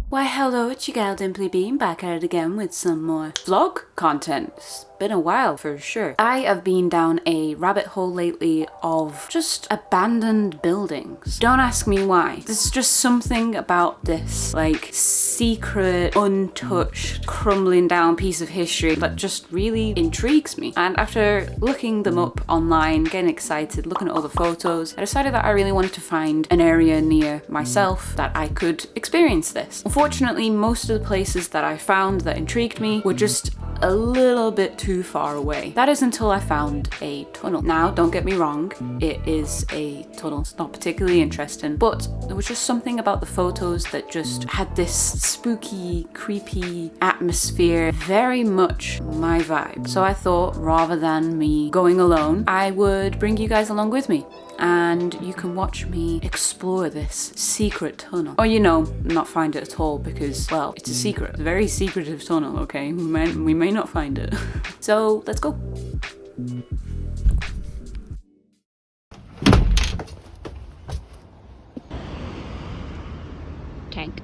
Why hello, it's your gal Dimply Bean back at it again with some more vlog content. It's been a while for sure. I have been down a rabbit hole lately of just abandoned buildings. Don't ask me why. There's just something about this like secret, untouched, crumbling down piece of history that just really intrigues me. And after looking them up online, getting excited, looking at all the photos, I decided that I really wanted to find an area near myself that I could experience this. Unfortunately, most of the places that I found that intrigued me were just a little bit too far away. That is until I found a tunnel. Now, don't get me wrong, it is a tunnel. It's not particularly interesting, but there was just something about the photos that just had this spooky, creepy atmosphere, very much my vibe. So I thought, rather than me going alone, I would bring you guys along with me. And you can watch me explore this secret tunnel. Or, you know, not find it at all because, well, it's a secret. It's a very secretive tunnel, okay? We may not find it. So, let's go. Tank.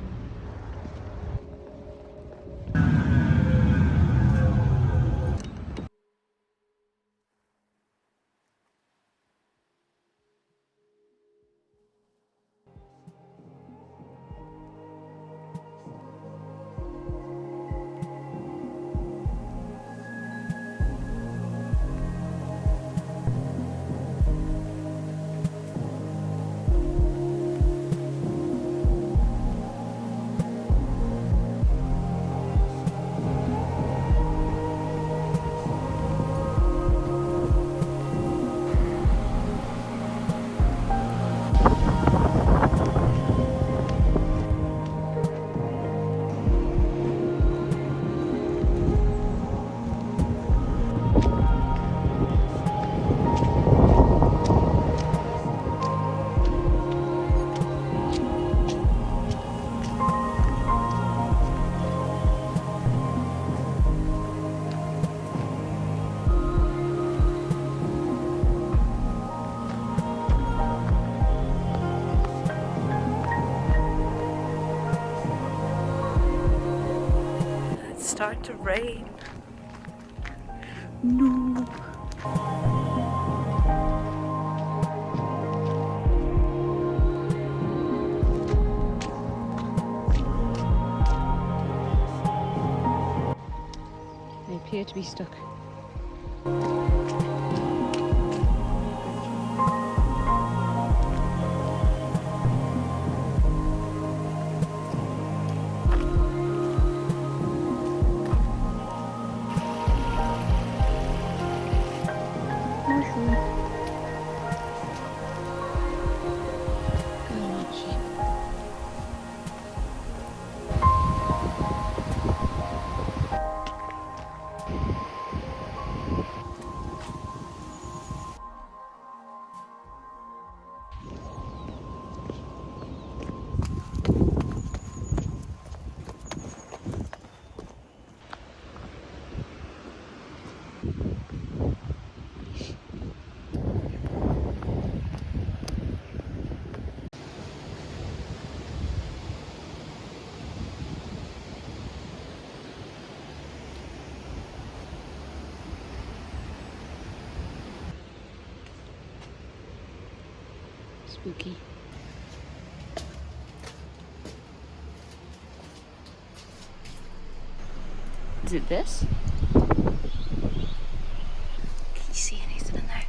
Start to rain. No. They appear to be stuck. Spooky. Is it this? Can you see anything in there?